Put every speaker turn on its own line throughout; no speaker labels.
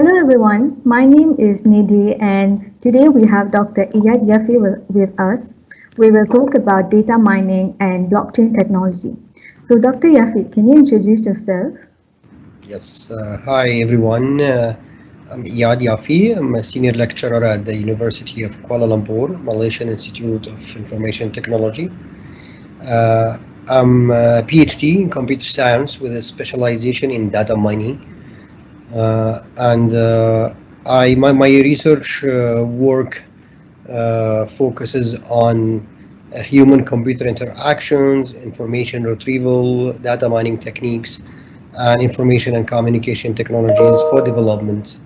Hello everyone, my name is Nidhi and today we have Dr. Eiad Yafi with us. We will talk about data mining and blockchain technology. So Dr. Yafi, can you introduce yourself?
Yes, hi everyone. I'm Eiad Yafi. I'm a senior lecturer at the University of Kuala Lumpur, Malaysian Institute of Information Technology. Uh, I'm a PhD in computer science with a specialization in data mining. And my research work focuses on human-computer interactions, information retrieval, data mining techniques, and information and communication technologies for development.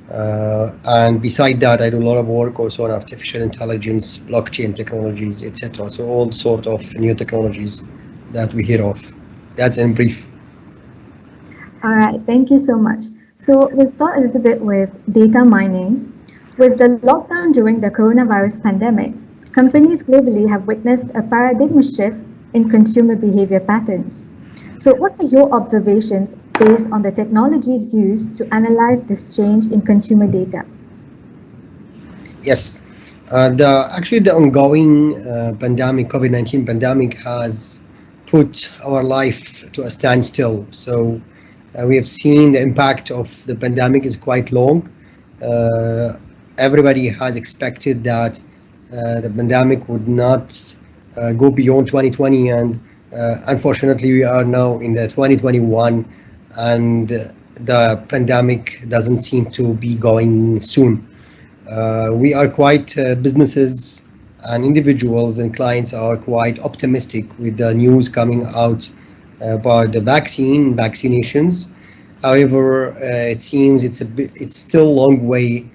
And beside that, I do a lot of work also on artificial intelligence, blockchain technologies, etc. So all sort of new technologies that we hear of. That's in brief.
Alright, thank you so much. So we'll start a little bit with data mining. With the lockdown during the coronavirus pandemic, companies globally have witnessed a paradigm shift in consumer behavior patterns. So, what are your observations based on the technologies used to analyze this change in consumer data?
Yes, the ongoing pandemic, COVID-19 pandemic, has put our life to a standstill. So we have seen the impact of the pandemic is quite long. Uh, Everybody has expected that the pandemic would not go beyond 2020, and unfortunately, we are now in the 2021, and the pandemic doesn't seem to be going soon. We are quite businesses and individuals and clients are quite optimistic with the news coming out about the vaccinations. However, it seems it's still a long way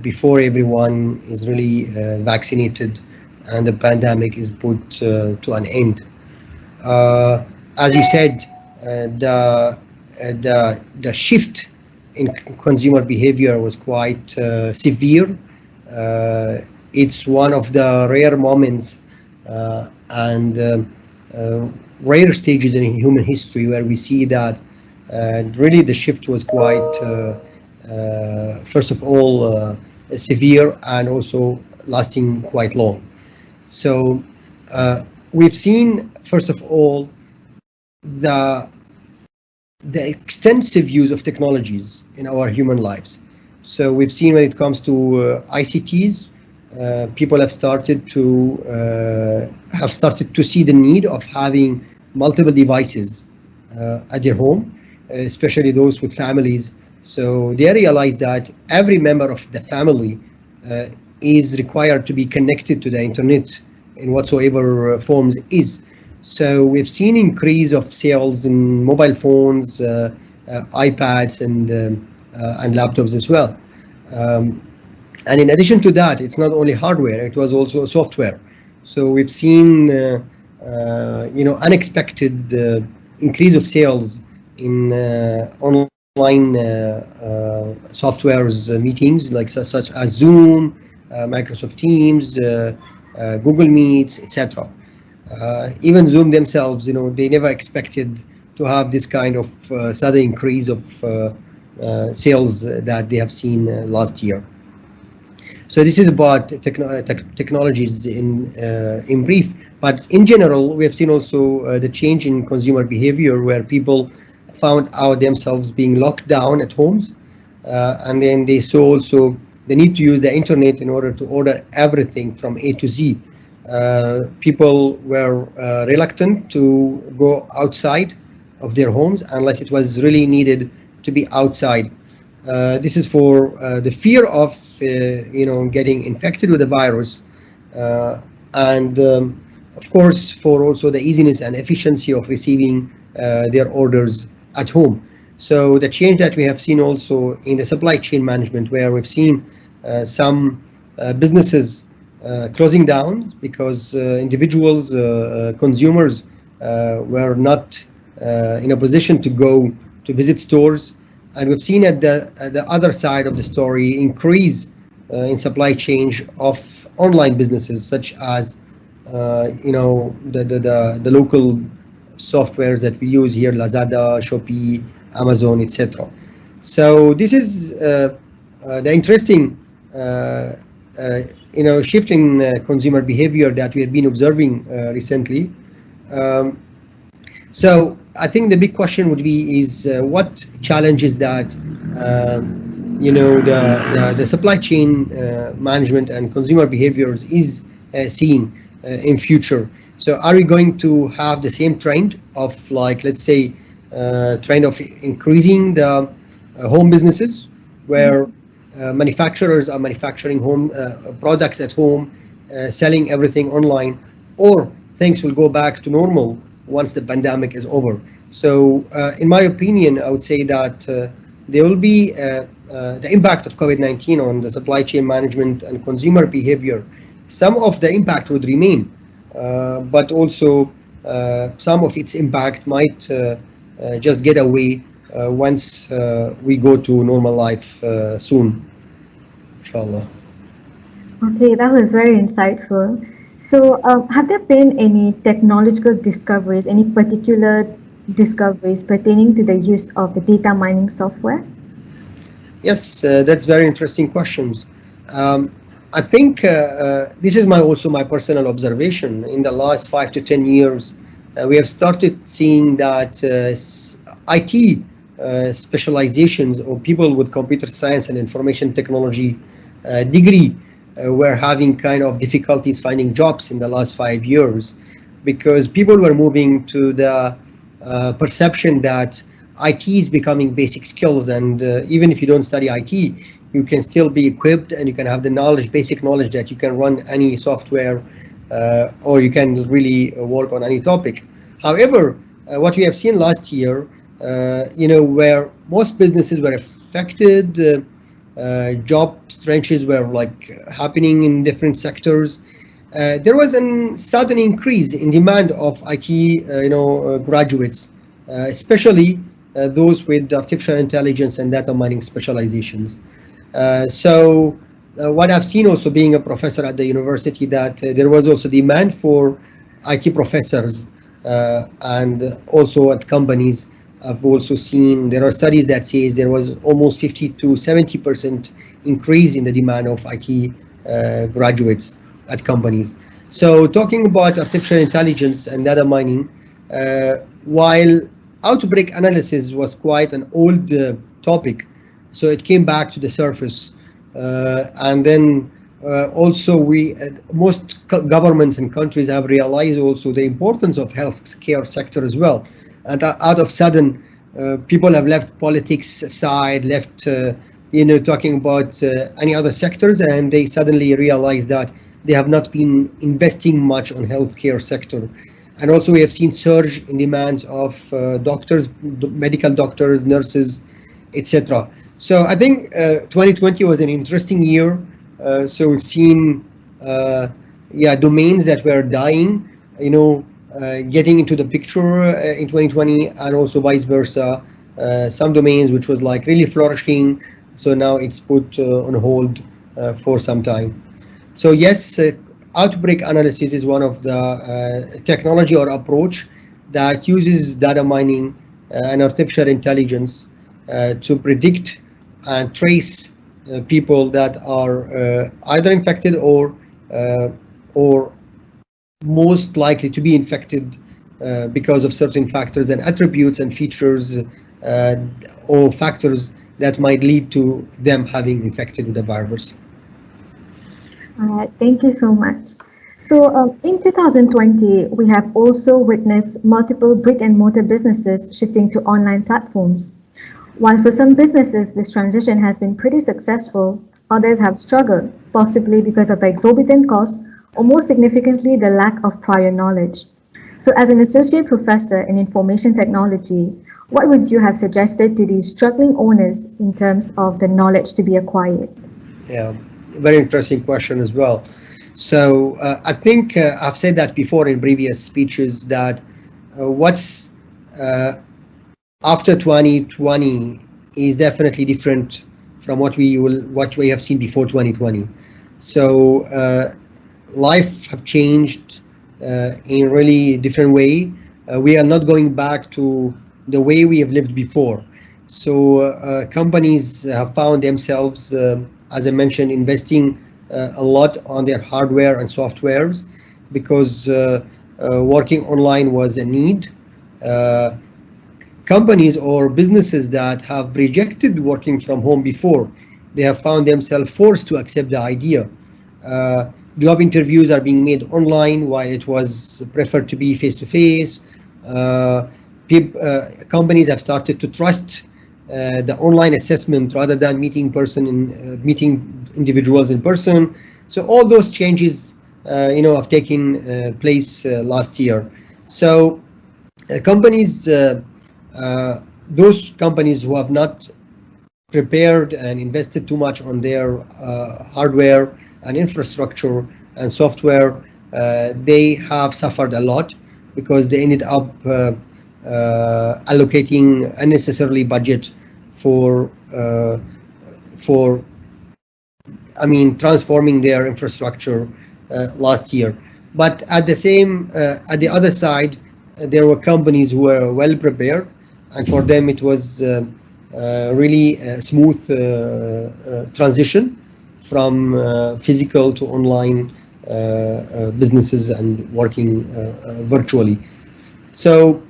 before everyone is really vaccinated and the pandemic is put to an end. As you said, the shift in consumer behavior was quite severe. It's one of the rare moments and rare stages in human history where we see that really the shift was quite, first of all, severe and also lasting quite long. So we've seen, first of all, the the extensive use of technologies in our human lives. So we've seen when it comes to ICTs, people have started to see the need of having multiple devices at their home, especially those with families. So they realize that every member of the family uh, is required to be connected to the internet in whatsoever forms is. So we've seen increase of sales in mobile phones, iPads, and laptops as well. Um, and in addition to that, it's not only hardware; it was also software. So we've seen, unexpected increase of sales in online softwares meetings like such as Zoom, Microsoft Teams, Google Meets, etc. Even Zoom themselves, they never expected to have this kind of sudden increase of sales that they have seen last year. So this is about technologies in brief, but in general, we have seen also the change in consumer behavior where people found out themselves being locked down at homes, and then they saw also the need to use the internet in order to order everything from A to Z. People were reluctant to go outside of their homes unless it was really needed to be outside. This is for the fear of getting infected with the virus, and of course for also the easiness and efficiency of receiving their orders at home. So the change that we have seen also in the supply chain management, where we've seen some businesses closing down because individuals, consumers were not in a position to go to visit stores. And we've seen at the other side of the story increase in supply chain of online businesses such as the local software that we use here, Lazada, Shopee, Amazon, etc. So this is the interesting shift in consumer behavior that we have been observing recently. Um, so I think the big question would be is what challenges that the supply chain management and consumer behaviors is seeing in future. So are we going to have the same trend of, like, let's say, trend of increasing the home businesses where manufacturers are manufacturing home products at home, selling everything online, or things will go back to normal once the pandemic is over? So in my opinion, I would say that there will be the impact of COVID-19 on the supply chain management and consumer behavior. Some of the impact would remain, but also some of its impact might just get away once we go to normal life soon, inshallah.
Okay, that was very insightful. So, have there been any technological discoveries, any particular discoveries pertaining to the use of the data mining software?
Yes, that's very interesting questions. I think this is also my personal observation. In the last 5 to 10 years, we have started seeing that IT specializations or people with computer science and information technology degree were having kind of difficulties finding jobs in the last 5 years, because people were moving to the perception that IT is becoming basic skills, and even if you don't study IT, you can still be equipped and you can have the knowledge, basic knowledge, that you can run any software or you can really work on any topic. However, what we have seen last year, where most businesses were affected, job trenches were like happening in different sectors. There was a sudden increase in demand of IT, graduates, especially those with artificial intelligence and data mining specializations. So what I've seen also being a professor at the university, that there was also demand for IT professors, and also at companies. I've also seen there are studies that says there was almost 50 to 70% increase in the demand of IT graduates at companies. So talking about artificial intelligence and data mining, while outbreak analysis was quite an old topic, so it came back to the surface, and then also most governments and countries have realized also the importance of healthcare sector as well. And out of sudden, people have left politics aside, left talking about any other sectors, and they suddenly realize that they have not been investing much on healthcare sector. And also we have seen surge in demands of doctors, medical doctors, nurses, etc. So I think 2020 was an interesting year. So we've seen domains that were dying, getting into the picture in 2020, and also vice versa. Some domains which was like really flourishing, so now it's put on hold for some time. So yes, outbreak analysis is one of the technology or approach that uses data mining and artificial intelligence to predict and trace people that are either infected or most likely to be infected because of certain factors and attributes and features or factors that might lead to them having infected with the virus.
All right, thank you so much. So in 2020, we have also witnessed multiple brick and mortar businesses shifting to online platforms. While for some businesses this transition has been pretty successful, others have struggled, possibly because of the exorbitant costs or more significantly the lack of prior knowledge. So as an associate professor in information technology, what would you have suggested to these struggling owners in terms of the knowledge to be acquired?
Yeah, very interesting question as well. So I think I've said that before in previous speeches, that what's after 2020 is definitely different from what we have seen before 2020. So life have changed in a really different way. We are not going back to the way we have lived before. So companies have found themselves, as I mentioned, investing a lot on their hardware and softwares because working online was a need. Uh, Companies or businesses that have rejected working from home before, they have found themselves forced to accept the idea. Uh, Job interviews are being made online while it was preferred to be face to face. Companies have started to trust the online assessment rather than meeting individuals in person. So all those changes, have taken place last year. So companies, those companies who have not prepared and invested too much on their hardware and infrastructure and software, they have suffered a lot because they ended up allocating unnecessarily budget for for transforming their infrastructure last year. But at the other side, there were companies who were well prepared, and for them it was really a smooth transition from physical to online businesses and working virtually. So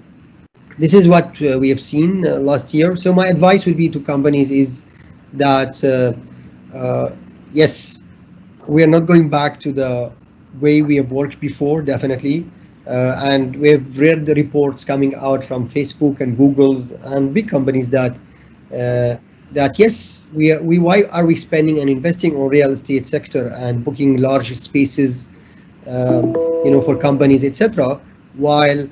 this is what we have seen last year. So my advice would be to companies is that yes, we are not going back to the way we have worked before, definitely. And we've read the reports coming out from Facebook and Google's and big companies that yes, why are we spending and investing on real estate sector and booking large spaces, for companies, etc., while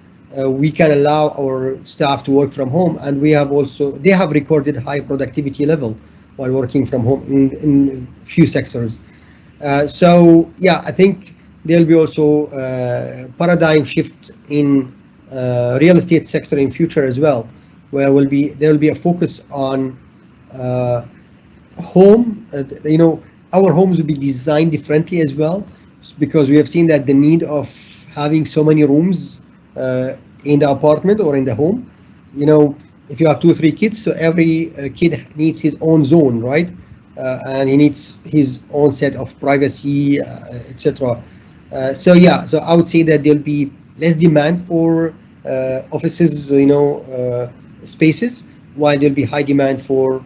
we can allow our staff to work from home, and they have recorded high productivity level while working from home in few sectors. So yeah, I think there'll be also paradigm shift in real estate sector in future as well, where there will be a focus on home. Our homes will be designed differently as well, because we have seen that the need of having so many rooms in the apartment or in the home, if you have 2 or 3 kids, so every kid needs his own zone, right? And he needs his own set of privacy, etc. So yeah, so I would say that there'll be less demand for offices, spaces, while there'll be high demand for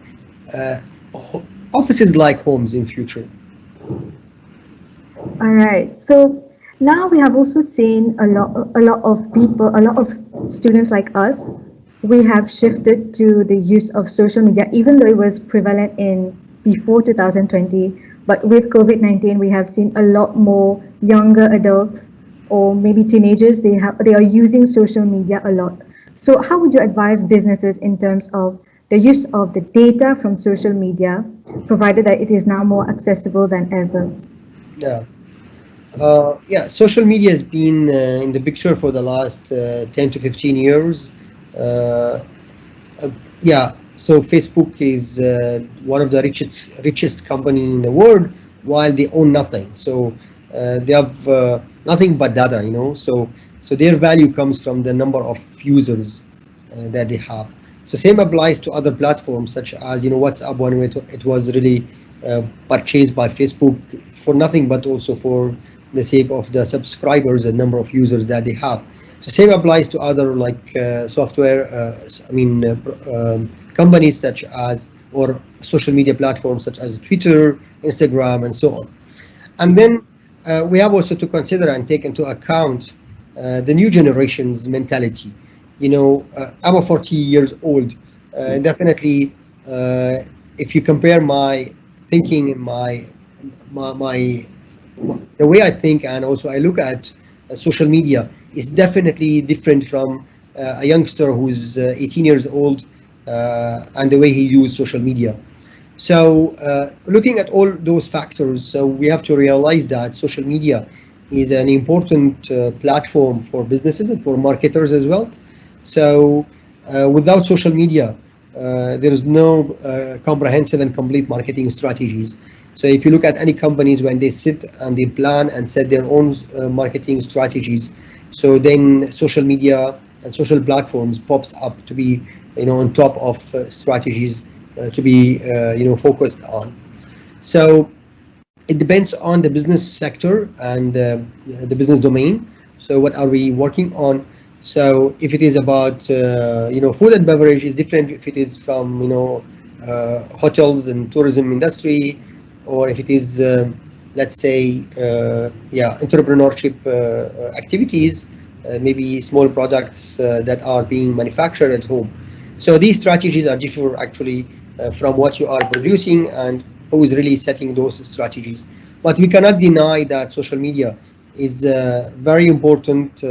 offices like homes in future.
All right. So now we have also seen a lot of people, a lot of students like us, we have shifted to the use of social media, even though it was prevalent in before 2020. But with COVID-19, we have seen a lot more younger adults or maybe teenagers. They are using social media a lot. So how would you advise businesses in terms of the use of the data from social media, provided that it is now more accessible than ever?
Yeah. Social media has been in the picture for the last 10 to 15 years. Uh, so Facebook is one of the richest company in the world, while they own nothing. So they have nothing but data, So their value comes from the number of users that they have. So same applies to other platforms such as WhatsApp, when it was really purchased by Facebook for nothing but also for the sake of the subscribers and number of users that they have. So same applies to other software, companies such as, or social media platforms such as Twitter, Instagram, and so on. And then we have also to consider and take into account the new generation's mentality. I'm a 40 years old. Definitely, if you compare my thinking and the way I think, and also I look at social media, is definitely different from a youngster who's 18 years old and the way he uses social media. So looking at all those factors, so we have to realize that social media is an important platform for businesses and for marketers as well. So without social media, there is no comprehensive and complete marketing strategies. So if you look at any companies, when they sit and they plan and set their own marketing strategies, so then social media and social platforms pops up to be on top of strategies to be focused on. So it depends on the business sector and the business domain. So what are we working on? So if it is about food and beverage, is different if it is from hotels and tourism industry, or if it is let's say entrepreneurship activities, maybe small products that are being manufactured at home. So these strategies are different actually from what you are producing and who is really setting those strategies. But we cannot deny that social media is a very important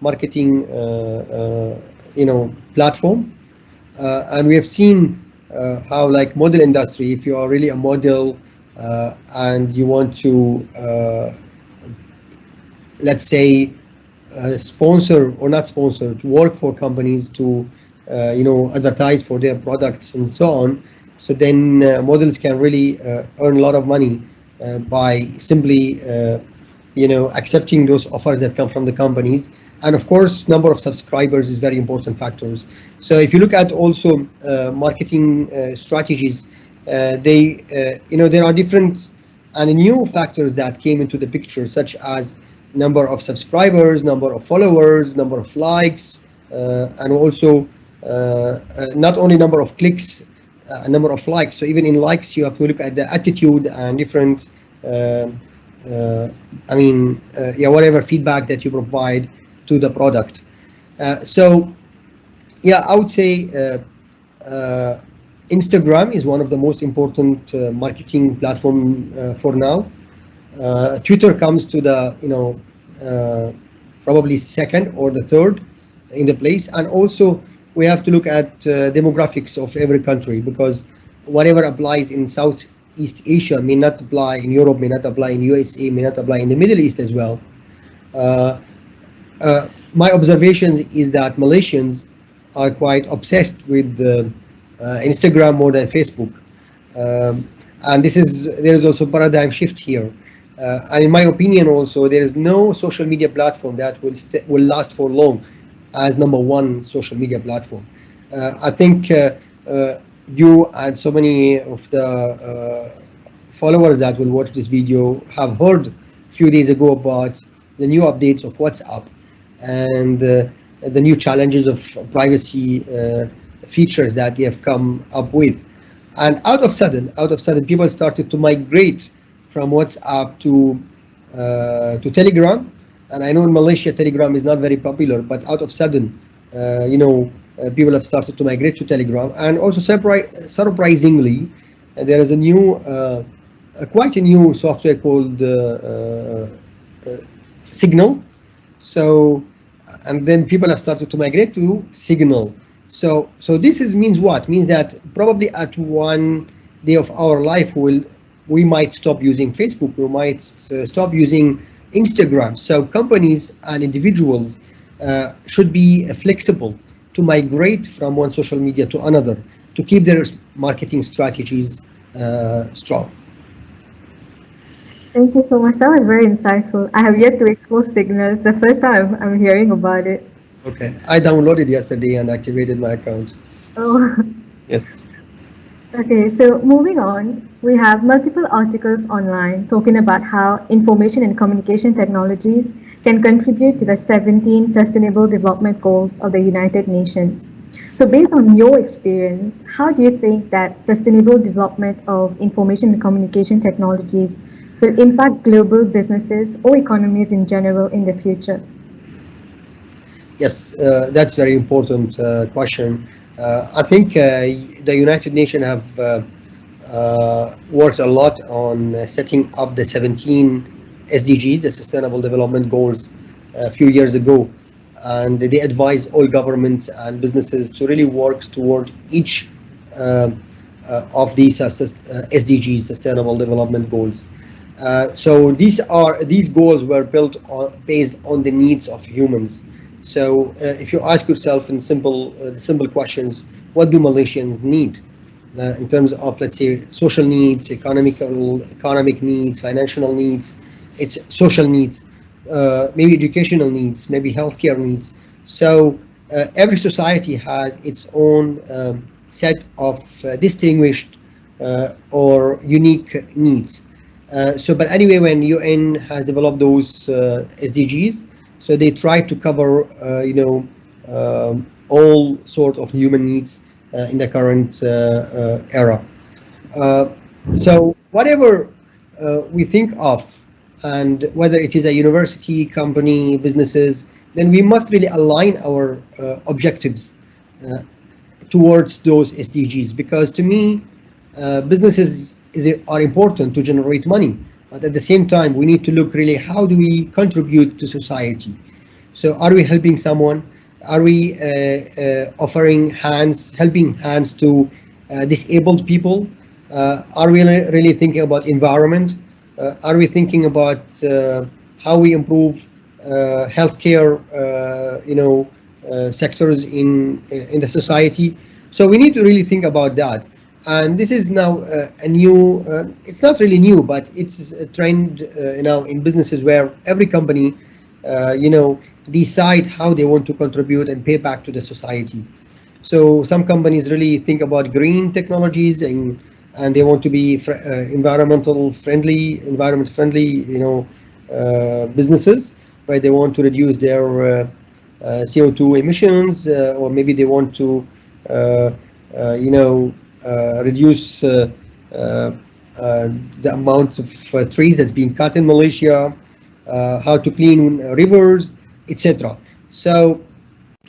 marketing platform, and we have seen how, like, model industry, if you are really a model and you want to let's say sponsor or not sponsor, to work for companies to advertise for their products and so on. So then models can really earn a lot of money by simply accepting those offers that come from the companies. And of course, number of subscribers is very important factors. So if you look at also marketing strategies, there are different and new factors that came into the picture, such as number of subscribers, number of followers, number of likes, and also not only number of clicks, number of likes. So even in likes, you have to look at the attitude and different whatever feedback that you provide to the product. I would say Instagram is one of the most important marketing platform for now. Twitter comes to the probably second or the third in the place. And also we have to look at demographics of every country, because whatever applies in Southeast Asia may not apply in Europe, may not apply in USA, may not apply in the Middle East as well. My observations is that Malaysians are quite obsessed with Instagram more than Facebook, and there is also paradigm shift here. And in my opinion, also, there is no social media platform that will last for long as number one social media platform. I think you and so many of the followers that will watch this video have heard a few days ago about the new updates of WhatsApp and the new challenges of privacy features that they have come up with. And out of sudden, people started to migrate from WhatsApp to Telegram. And I know in Malaysia, Telegram is not very popular, but out of sudden, people have started to migrate to Telegram. And also, surprisingly, there is quite a new software called Signal. So, and then people have started to migrate to Signal. So this means what? Means that probably at one day of our life, we might stop using Facebook, we might stop using Instagram. So companies and individuals should be flexible to migrate from one social media to another to keep their marketing strategies strong.
Thank you so much. That was very insightful. I have yet to explore Signal. It's the first time I'm hearing about it.
Okay, I downloaded yesterday and activated my account.
Oh.
Yes.
Okay, so moving on, we have multiple articles online talking about how information and communication technologies can contribute to the 17 Sustainable Development Goals of the United Nations. So based on your experience, how do you think that sustainable development of information and communication technologies will impact global businesses or economies in general in the future?
Yes, that's very important question. I think the United Nations have worked a lot on setting up the 17 SDGs, the Sustainable Development Goals, a few years ago, and they advise all governments and businesses to really work toward each of these SDGs, Sustainable Development Goals. So these goals were built based on the needs of humans. So if you ask yourself in simple questions, what do Malaysians need in terms of, let's say, social needs, economic needs, financial needs, it's social needs, maybe educational needs, maybe healthcare needs. So every society has its own set of distinguished or unique needs. But anyway, when UN has developed those SDGs, so they try to cover, all sort of human needs in the current era. Uh, so whatever we think of, and whether it is a university, company, businesses, then we must really align our objectives uh, towards those SDGs. Because to me, businesses are important to generate money, but at the same time, we need to look really how do we contribute to society. So are we helping someone? Are we offering hands, helping hands to disabled people? Are we really thinking about environment? Are we thinking about how we improve healthcare, sectors in the society? So we need to really think about that. And this is now a new. It's not really new, but it's a trend now in businesses where every company, decide how they want to contribute and pay back to the society. So some companies really think about green technologies, and they want to be environment friendly, businesses, where they want to reduce their CO2 emissions, or maybe they want to, reduce the amount of trees that's being cut in Malaysia, how to clean rivers, etc. So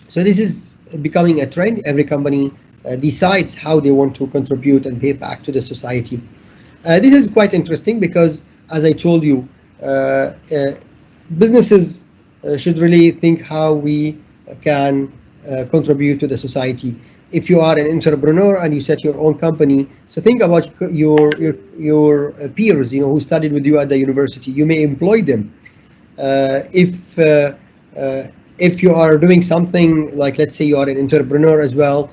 this is becoming a trend. Every company decides how they want to contribute and pay back to the society. This is quite interesting because, as I told you, businesses should really think how we can contribute to the society. If you are an entrepreneur and you set your own company, so think about your peers, who studied with you at the university. You may employ them. If you are doing something like, let's say you are an entrepreneur as well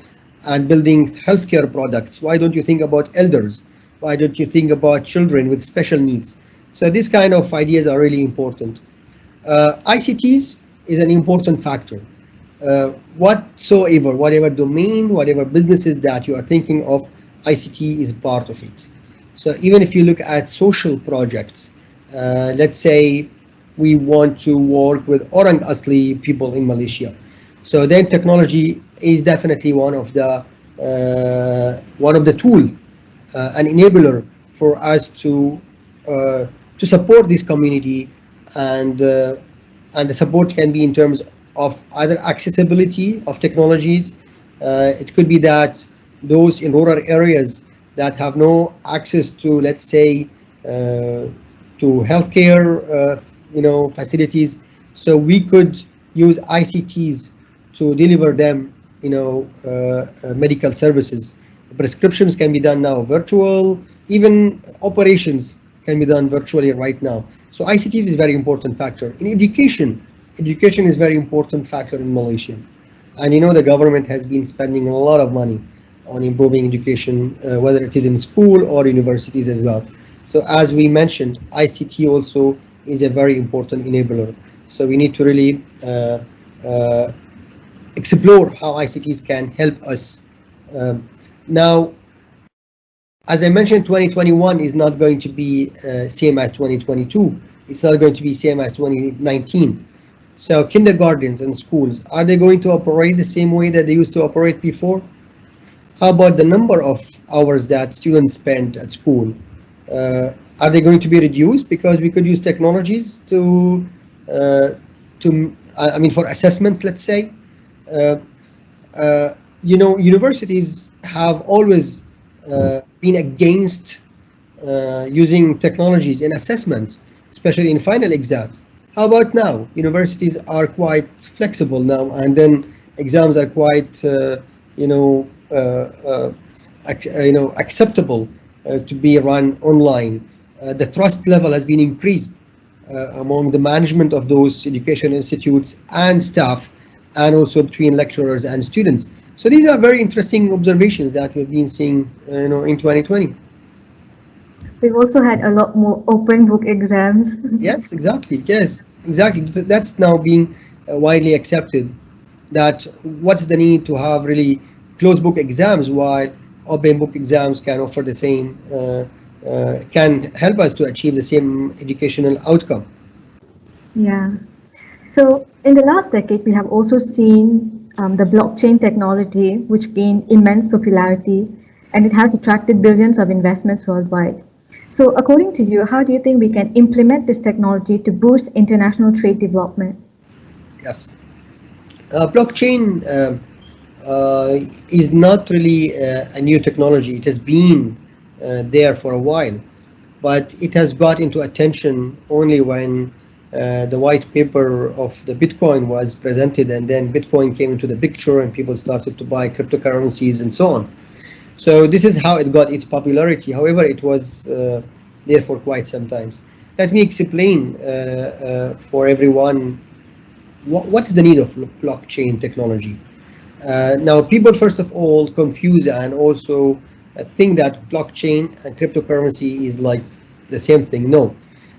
and building healthcare products, why don't you think about elders? Why don't you think about children with special needs? So these kind of ideas are really important. ICTs is an important factor. Whatever domain, whatever businesses that you are thinking of, ICT is part of it. So even if you look at social projects, let's say we want to work with Orang Asli people in Malaysia. So then technology is definitely one of the tool, an enabler for us to support this community, and the support can be in terms of either accessibility of technologies. It could be that those in rural areas that have no access to, let's say, to healthcare, facilities. So we could use ICTs to deliver them, medical services. Prescriptions can be done now virtual. Even operations can be done virtually right now. So ICTs is a very important factor. In education is a very important factor in Malaysia. And the government has been spending a lot of money on improving education, whether it is in school or universities as well. So as we mentioned, ICT also is a very important enabler. So we need to really explore how ICTs can help us. Now, as I mentioned, 2021 is not going to be same as 2022. It's not going to be same as 2019. So kindergartens and schools, are they going to operate the same way that they used to operate before? How about the number of hours that students spend at school? Are they going to be reduced because we could use technologies for assessments, let's say? Universities have always been against using technologies in assessments, especially in final exams. How about now? Universities are quite flexible now, and then exams are quite, acceptable to be run online. The trust level has been increased among the management of those education institutes and staff, and also between lecturers and students. So these are very interesting observations that we've been seeing, in 2020.
We've also had a lot more open book exams.
Yes, exactly. Yes, exactly. That's now being widely accepted. that what's the need to have really closed book exams while open book exams can offer the same, can help us to achieve the same educational outcome.
Yeah. So, in the last decade, we have also seen the blockchain technology, which gained immense popularity, and it has attracted billions of investments worldwide. So, according to you, how do you think we can implement this technology to boost international trade development?
Yes. Blockchain is not really a new technology. It has been there for a while, but it has got into attention only when the white paper of the Bitcoin was presented, and then Bitcoin came into the picture and people started to buy cryptocurrencies and so on. So this is how it got its popularity. However, it was there for quite some time. Let me explain for everyone what's the need of blockchain technology. Now, people first of all confuse and also think that blockchain and cryptocurrency is like the same thing. No.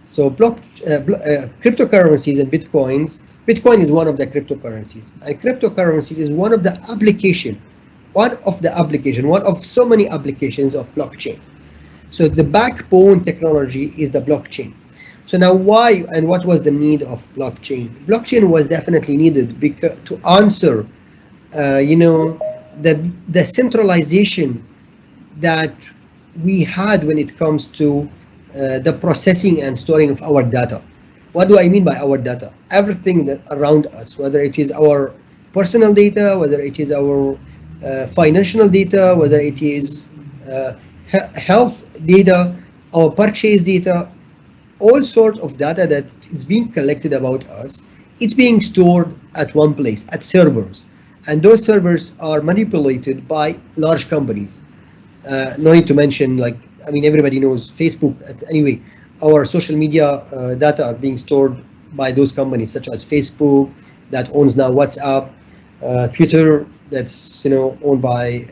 So cryptocurrencies and bitcoins, Bitcoin is one of the cryptocurrencies, and cryptocurrencies is one of the one of so many applications of blockchain. So the backbone technology is the blockchain. So now why and what was the need of blockchain? Blockchain was definitely needed because to answer, the centralization that we had when it comes to the processing and storing of our data. What do I mean by our data? Everything that around us, whether it is our personal data, whether it is our financial data, whether it is health data, our purchase data, all sorts of data that is being collected about us, it's being stored at one place, at servers. And those servers are manipulated by large companies. No need to mention, like, I mean, everybody knows Facebook. Anyway, our social media data are being stored by those companies, such as Facebook, that owns now WhatsApp, Twitter, that's owned by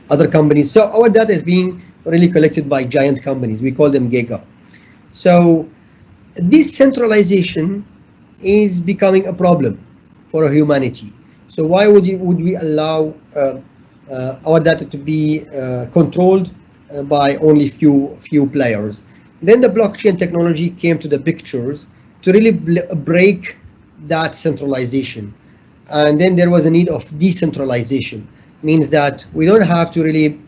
other companies. So our data is being really collected by giant companies. We call them Giga. So this centralization is becoming a problem for humanity. So why would we allow our data to be controlled by only few players? Then the blockchain technology came to the pictures to really break that centralization. And then there was a need of decentralization. Means that we don't have to really,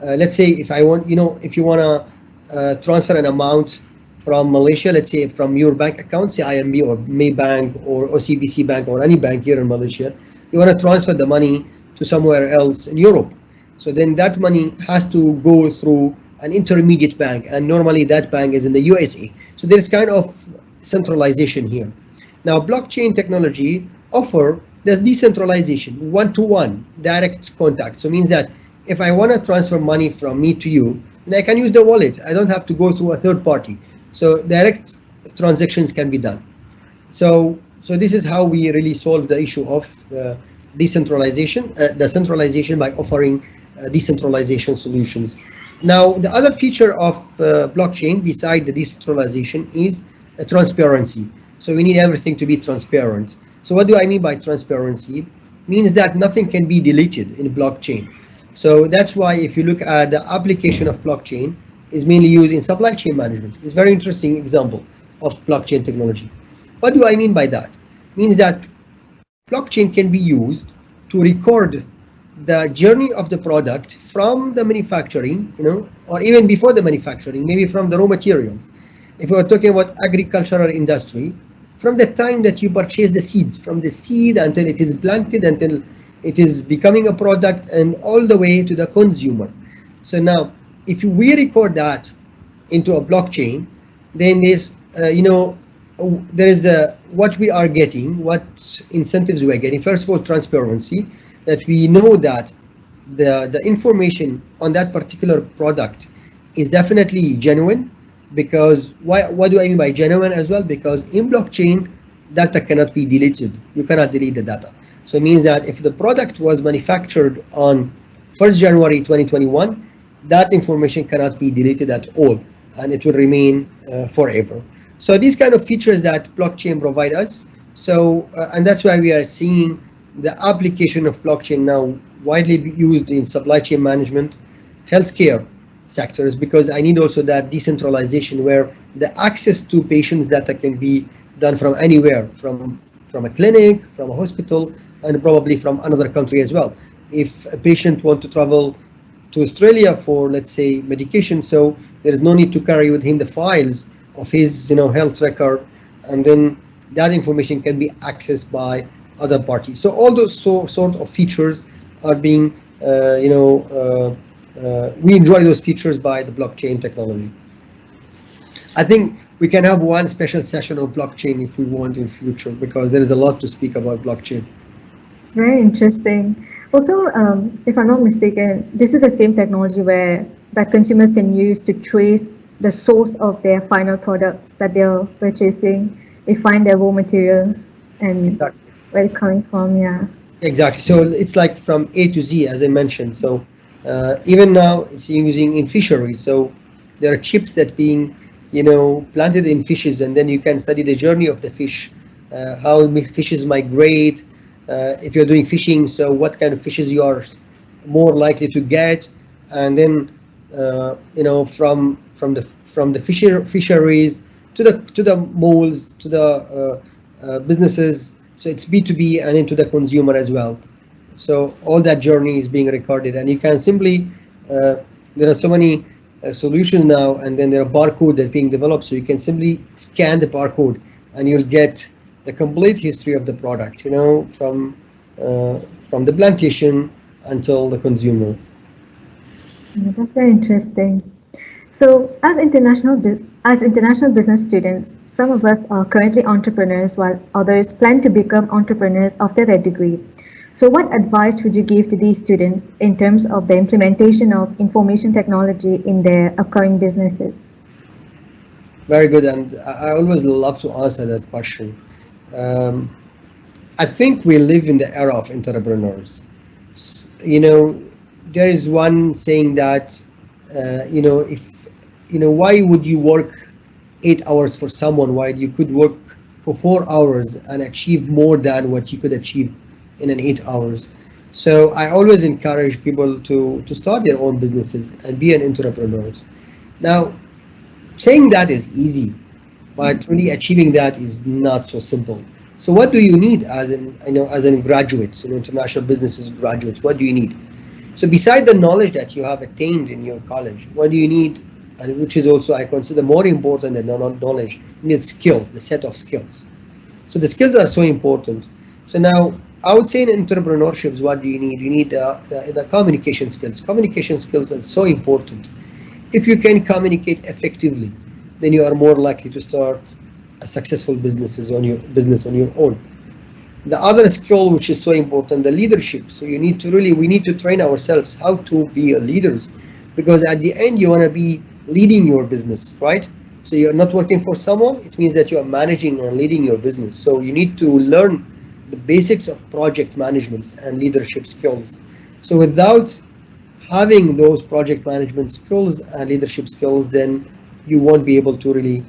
let's say if I want, if you want to transfer an amount from Malaysia, let's say from your bank account, say IMB or Maybank or OCBC Bank or any bank here in Malaysia, you want to transfer the money to somewhere else in Europe. So then that money has to go through an intermediate bank, and normally that bank is in the USA. So there's kind of centralization here. Now, blockchain technology offer this decentralization, one-to-one direct contact. So it means that if I want to transfer money from me to you, then I can use the wallet. I don't have to go through a third party. So direct transactions can be done. So this is how we really solve the issue of decentralization, the centralization by offering decentralization solutions. Now, the other feature of blockchain, beside the decentralization, is transparency. So we need everything to be transparent. So what do I mean by transparency? Means that nothing can be deleted in blockchain. So that's why if you look at the application of blockchain, is mainly used in supply chain management. It's a very interesting example of blockchain technology. What do I mean by that? Means that blockchain can be used to record the journey of the product from the manufacturing, or even before the manufacturing, maybe from the raw materials. If we're talking about agricultural industry, from the time that you purchase the seeds, from the seed until it is planted, until it is becoming a product, and all the way to the consumer. So now, if we record that into a blockchain, then there's, there is what we are getting, what incentives we are getting. First of all, transparency, that we know that the information on that particular product is definitely genuine. Because what do I mean by genuine as well? Because in blockchain, data cannot be deleted. You cannot delete the data. So it means that if the product was manufactured on 1st January 2021, that information cannot be deleted at all, and it will remain forever. So these kind of features that blockchain provide us So, and that's why we are seeing the application of blockchain now widely used in supply chain management, healthcare sectors, because I need also that decentralization where the access to patients data can be done from anywhere, from a clinic, from a hospital, and probably from another country as well. If a patient wants to travel to Australia for, let's say, medication, so there is no need to carry with him the files of his, health record, and then that information can be accessed by other parties. So all those sort of features are being, we enjoy those features by the blockchain technology. I think we can have one special session of blockchain if we want in future, because there is a lot to speak about blockchain.
It's very interesting. Also, if I'm not mistaken, this is the same technology where that consumers can use to trace the source of their final products that they're purchasing. They find their raw materials and
Exactly.
where it's coming from. Yeah.
Exactly. So it's like from A to Z, as I mentioned. So even now it's using in fisheries. So there are chips that being, planted in fishes, and then you can study the journey of the fish, how fishes migrate. If you're doing fishing, so what kind of fishes you are more likely to get, and then from the fisheries to the molds to the businesses. So it's B2B and into the consumer as well. So all that journey is being recorded, and you can simply, there are so many solutions now, and then there are barcode that are being developed, so you can simply scan the barcode and you'll get the complete history of the product, from the plantation until the consumer.
Yeah, that's very interesting. So, as international business students, some of us are currently entrepreneurs, while others plan to become entrepreneurs after their degree. So, what advice would you give to these students in terms of the implementation of information technology in their upcoming businesses?
Very good, and I always love to answer that question. Um, I think we live in the era of entrepreneurs. There is one saying that, if, why would you work 8 hours for someone while you could work for 4 hours and achieve more than what you could achieve in an 8 hours? So I always encourage people to start their own businesses and be an entrepreneur. Now, saying that is easy, but really achieving that is not so simple. So what do you need as a graduate, international businesses graduates? What do you need? So beside the knowledge that you have attained in your college, what do you need, and which is also I consider more important than knowledge, you need skills, the set of skills. So the skills are so important. So now I would say in entrepreneurships, what do you need? You need the communication skills. Communication skills are so important. If you can communicate effectively, then you are more likely to start a successful business on your own. The other skill which is so important, the leadership. So we need to train ourselves how to be leaders, because at the end you want to be leading your business, right? So you're not working for someone, it means that you are managing and leading your business. So you need to learn the basics of project management and leadership skills. So without having those project management skills and leadership skills, then you won't be able to really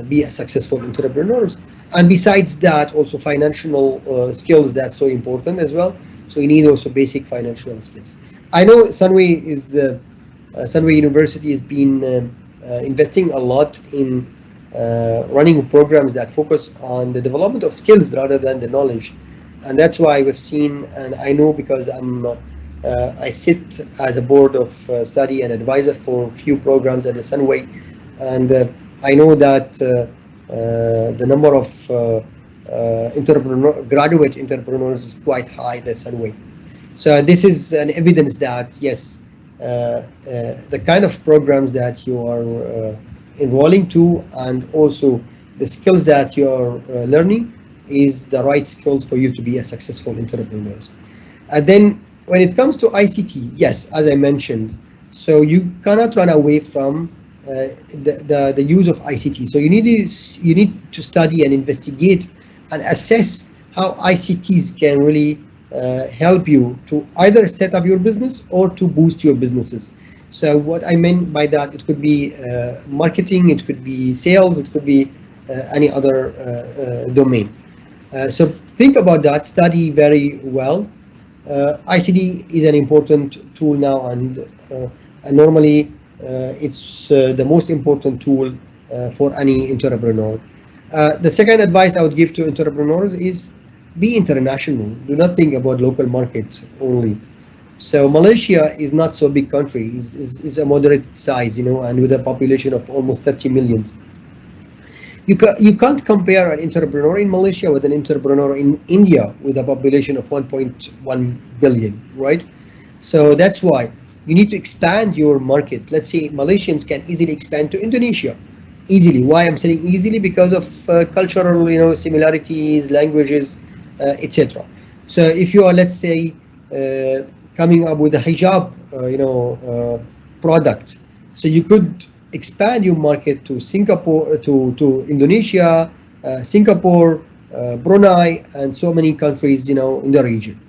be a successful entrepreneur. And besides that, also financial skills, that's so important as well. So you need also basic financial skills. I know Sunway University has been investing a lot in running programs that focus on the development of skills rather than the knowledge, and that's why we've seen, and I know because I sit as a board of study and advisor for a few programs at the Sunway, and I know that the number of graduate entrepreneurs is quite high at the Sunway. So this is an evidence that yes, the kind of programs that you are enrolling to, and also the skills that you are learning, is the right skills for you to be a successful entrepreneur. And then when it comes to ICT, yes, as I mentioned, so you cannot run away from the use of ICT. So you need to study and investigate and assess how ICTs can really help you to either set up your business or to boost your businesses. So what I meant by that, it could be marketing, it could be sales, it could be any other domain. So think about that, study very well. ICD is an important tool now, and normally it's the most important tool for any entrepreneur. The second advice I would give to entrepreneurs is be international. Do not think about local markets only. So Malaysia is not so big country. Is a moderate size, and with a population of almost 30 millions. You can't compare an entrepreneur in Malaysia with an entrepreneur in India with a population of 1.1 billion, right? So that's why you need to expand your market. Let's say Malaysians can easily expand to Indonesia, easily. Why I'm saying easily? Because of cultural, similarities, languages, etc. So if you are, let's say, coming up with a hijab, product, so you could expand your market to Singapore, to Indonesia, Singapore, Brunei, and so many countries, in the region.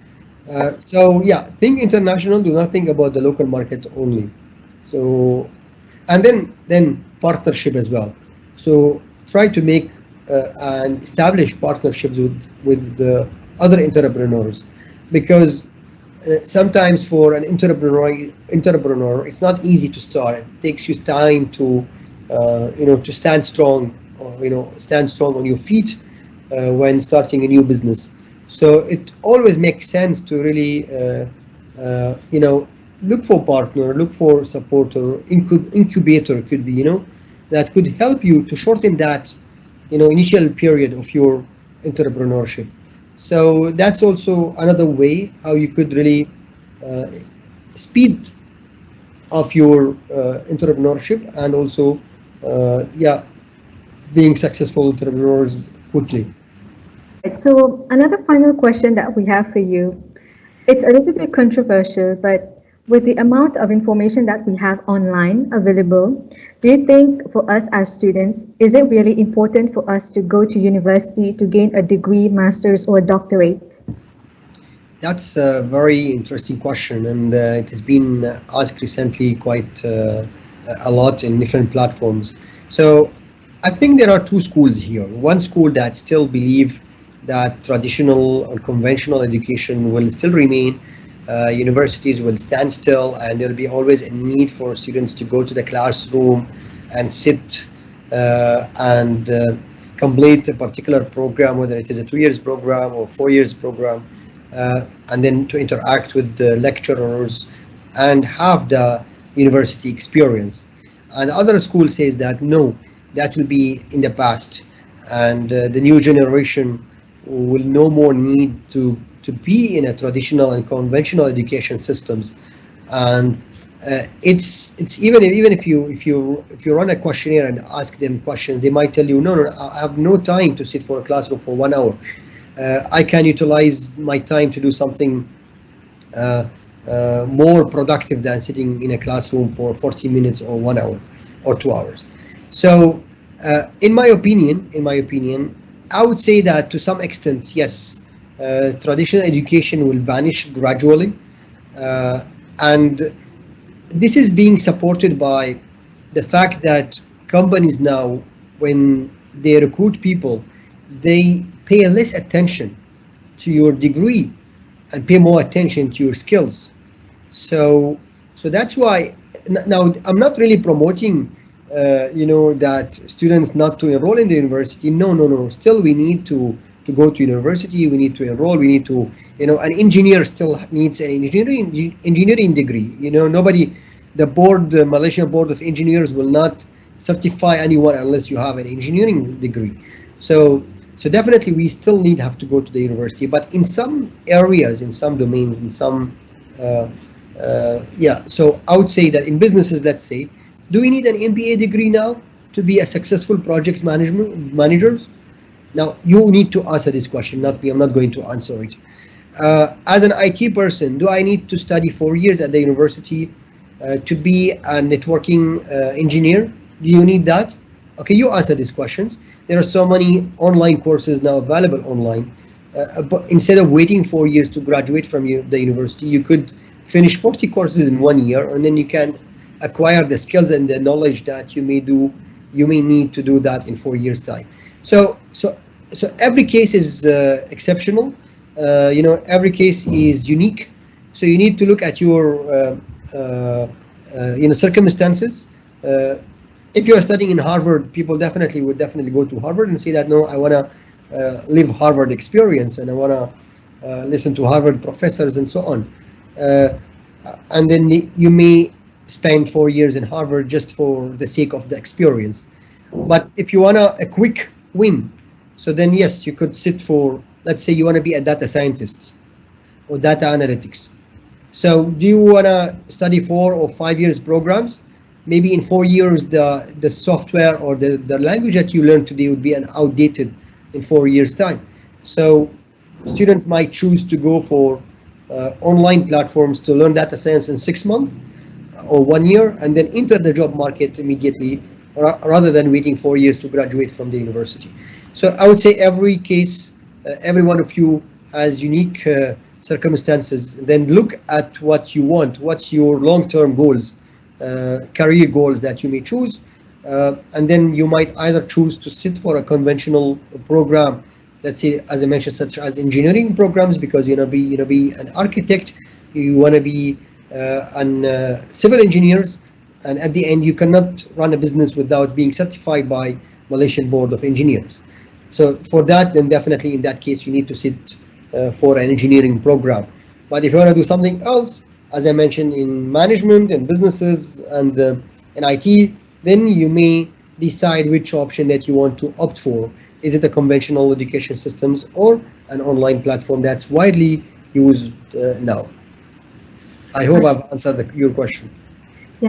So yeah, think international. Do not think about the local market only. So, and then partnership as well. So try to make and establish partnerships with the other entrepreneurs, because sometimes for an entrepreneur, it's not easy to start. It takes you time to to stand strong, stand strong on your feet when starting a new business. So it always makes sense to really look for partner, look for supporter, incubator could be, that could help you to shorten that initial period of your entrepreneurship. So that's also another way how you could really speed of your entrepreneurship, and also being successful entrepreneurs quickly.
Right. So another final question that we have for you, it's a little bit controversial, but with the amount of information that we have online available, do you think for us as students, is it really important for us to go to university to gain a degree, master's, or doctorate?
That's a very interesting question, and it has been asked recently quite a lot in different platforms. So I think there are two schools here. One school that still believe that traditional or conventional education will still remain. Universities will stand still, and there will be always a need for students to go to the classroom and sit and complete a particular program, whether it is a 2 years program or 4 years program, and then to interact with the lecturers and have the university experience. And other school says that no, that will be in the past, and the new generation will no more need to be in a traditional and conventional education systems. And it's even if you run a questionnaire and ask them questions, they might tell you, no, I have no time to sit for a classroom for 1 hour. I can utilize my time to do something more productive than sitting in a classroom for 40 minutes or 1 hour or 2 hours. So in my opinion, I would say that to some extent, yes, traditional education will vanish gradually, and this is being supported by the fact that companies now, when they recruit people, they pay less attention to your degree and pay more attention to your skills. So that's why now I'm not really promoting that students not to enroll in the university. No. Still, we need to go to university. We need to enroll. We need to, an engineer still needs an engineering degree. Nobody, the Malaysian Board of Engineers will not certify anyone unless you have an engineering degree. So definitely we still have to go to the university. But in some areas, in some domains, in some, So I would say that in businesses, let's say, do we need an MBA degree now to be a successful project managers? Now, you need to answer this question, not me. I'm not going to answer it. As an IT person, do I need to study 4 years at the university to be a networking engineer? Do you need that? Okay, you answer these questions. There are so many online courses now available online. But instead of waiting 4 years to graduate from the university, you could finish 40 courses in 1 year, and then you can acquire the skills and the knowledge that you may need to do that in 4 years' time. So so every case is exceptional. Every case is unique. So you need to look at your circumstances. Uh, if you are studying in Harvard, people would definitely go to Harvard and say that no, I want to live Harvard experience and I want to listen to Harvard professors and so on. Uh, and then you may spend 4 years in Harvard just for the sake of the experience. But if you want a quick win, so then yes, you could sit for, let's say you want to be a data scientist or data analytics. So do you want to study 4 or 5 years programs? Maybe in 4 years, the software or the language that you learn today would be an outdated in 4 years time. So students might choose to go for online platforms to learn data science in 6 months or 1 year and then enter the job market immediately rather than waiting 4 years to graduate from the university. So I would say every case, every one of you has unique circumstances. Then look at what you want, what's your long-term goals, career goals that you may choose, and then you might either choose to sit for a conventional program, let's say, as I mentioned, such as engineering programs, because you want to be an architect, you want to be an civil engineers, and at the end you cannot run a business without being certified by Malaysian Board of Engineers. So for that, then definitely in that case you need to sit for an engineering program. But if you want to do something else, as I mentioned, in management and businesses and in IT, then you may decide which option that you want to opt for. Is it a conventional education systems or an online platform that's widely used now? I hope I've answered your question.
Yeah.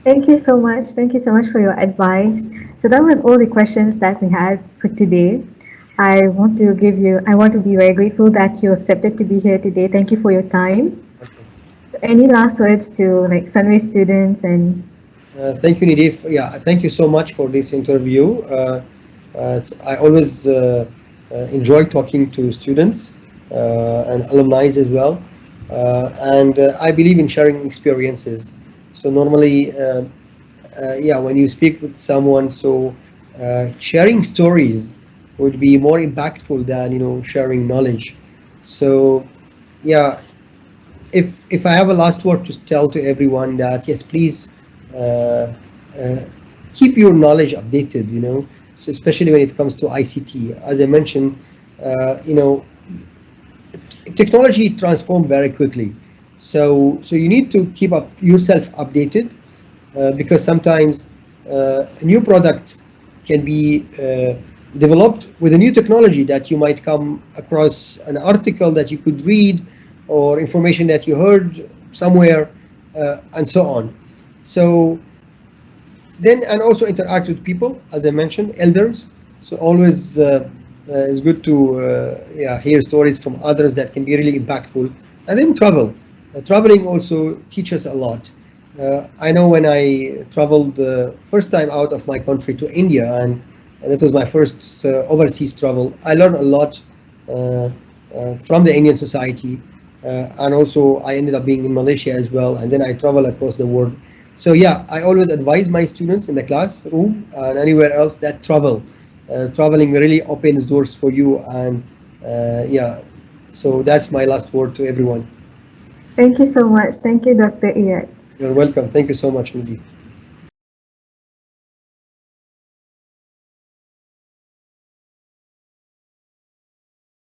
Thank you so much. Thank you so much for your advice. So that was all the questions that we had for today. I want to be very grateful that you accepted to be here today. Thank you for your time.
Okay.
Any last words to like Sunway students and
Thank you, Nidif. Yeah, thank you so much for this interview. I always enjoy talking to students and alumni as well. And I believe in sharing experiences. So normally, when you speak with someone, so sharing stories would be more impactful than sharing knowledge. So yeah, if I have a last word to tell to everyone, that yes, please uh, uh, keep your knowledge updated. So especially when it comes to ICT, as I mentioned, technology transforms very quickly. So you need to keep up yourself updated, because sometimes a new product can be developed with a new technology that you might come across an article that you could read or information that you heard somewhere, and so on. So then, and also interact with people, as I mentioned, elders. So always it's good to hear stories from others that can be really impactful. And then travel. Traveling also teaches a lot. I know when I traveled first time out of my country to India, and that was my first overseas travel, I learned a lot from the Indian society, and also I ended up being in Malaysia as well, and then I travel across the world. So yeah, I always advise my students in the classroom and anywhere else that traveling really opens doors for you, and so that's my last word to everyone.
thank you so much. Thank you, Dr. Eiad.
You're welcome. Thank you so much, Midi.